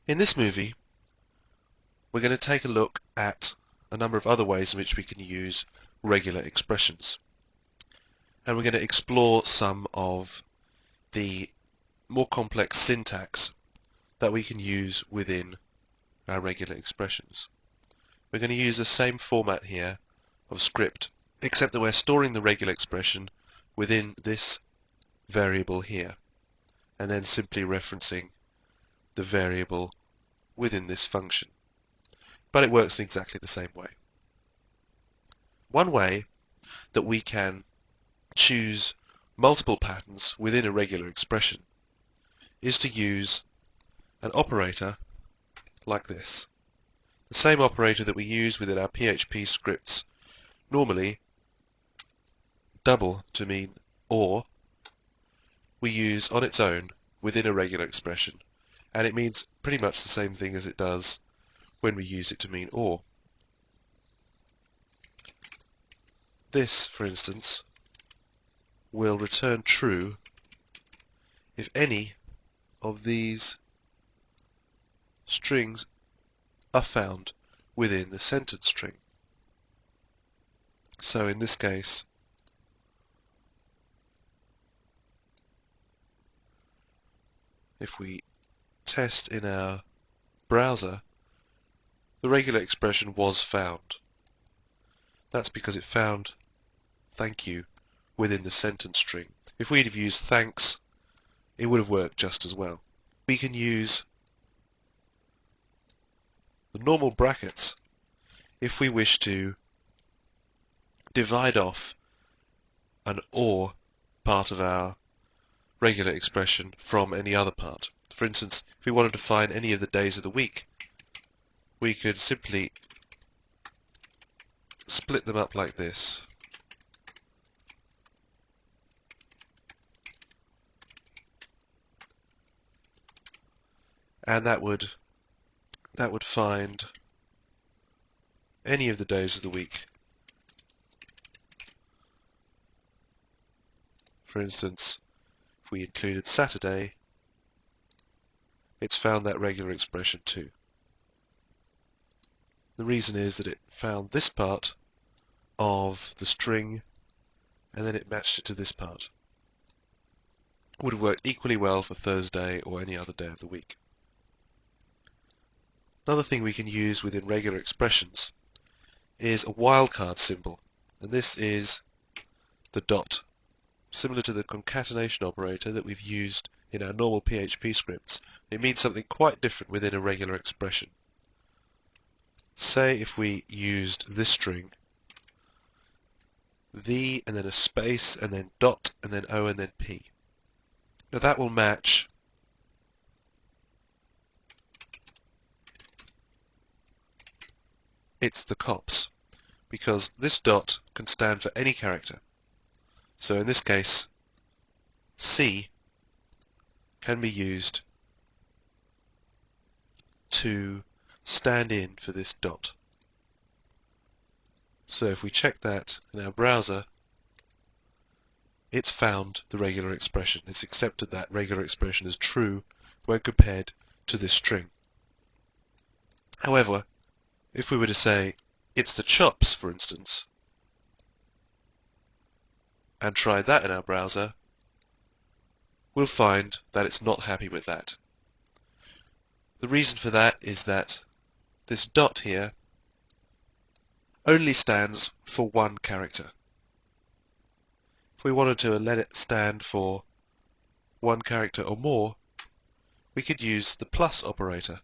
In this movie, we're going to take a look at a number of other ways in which we can use regular expressions. And we're going to explore some of the more complex syntax that we can use within our regular expressions. We're going to use the same format here of script, except that we're storing the regular expression within this variable here, and then simply referencing the variable within this function. But it works in exactly the same way. One way that we can choose multiple patterns within a regular expression is to use an operator like this. The same operator that we use within our PHP scripts, normally double to mean or, we use on its own within a regular expression, and it means pretty much the same thing as it does when we use it to mean or. This, for instance, will return true if any of these strings are found within the sentence string. So in this case, if we test in our browser, the regular expression was found. That's because it found thank you within the sentence string. If we'd have used thanks, it would have worked just as well. We can use the normal brackets if we wish to divide off an or part of our regular expression from any other part. For instance, if we wanted to find any of the days of the week, we could simply split them up like this. And that would find any of the days of the week. For instance, if we included Saturday, it's found that regular expression too. The reason is that it found this part of the string and then it matched it to this part. It would have worked equally well for Thursday or any other day of the week. Another thing we can use within regular expressions is a wildcard symbol, and this is the dot, similar to the concatenation operator that we've used in our normal PHP scripts. It means something quite different within a regular expression. Say if we used this string, the and then a space and then dot and then O and then P. Now that will match it's the cops, because this dot can stand for any character. So in this case, C can be used to stand in for this dot. So if we check that in our browser, it's found the regular expression. It's accepted that regular expression as true when compared to this string. However, if we were to say, it's the chops, for instance, and try that in our browser, we'll find that it's not happy with that. The reason for that is that this dot here only stands for one character. If we wanted to let it stand for one character or more, we could use the plus operator.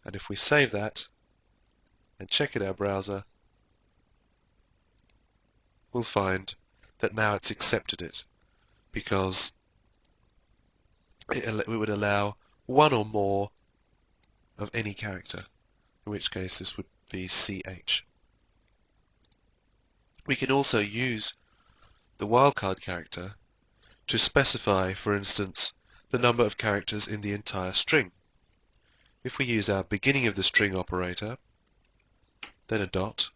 And if we save that and check in our browser, we'll find that now it's accepted it, because it would allow one or more of any character, in which case this would be CH. We can also use the wildcard character to specify, for instance, the number of characters in the entire string. If we use our beginning of the string operator, then a dot,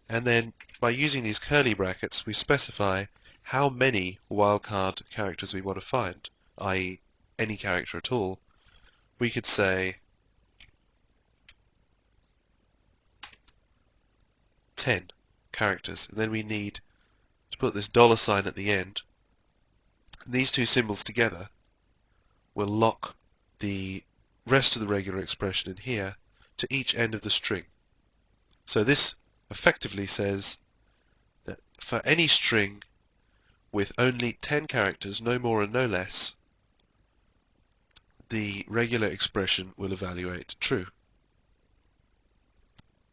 and then by using these curly brackets we specify how many wildcard characters we want to find, i.e. any character at all, we could say 10 characters, and then we need to put this $sign at the end. And these two symbols together will lock the rest of the regular expression in here to each end of the string. So this effectively says that for any string with only 10 characters, no more and no less, the regular expression will evaluate true.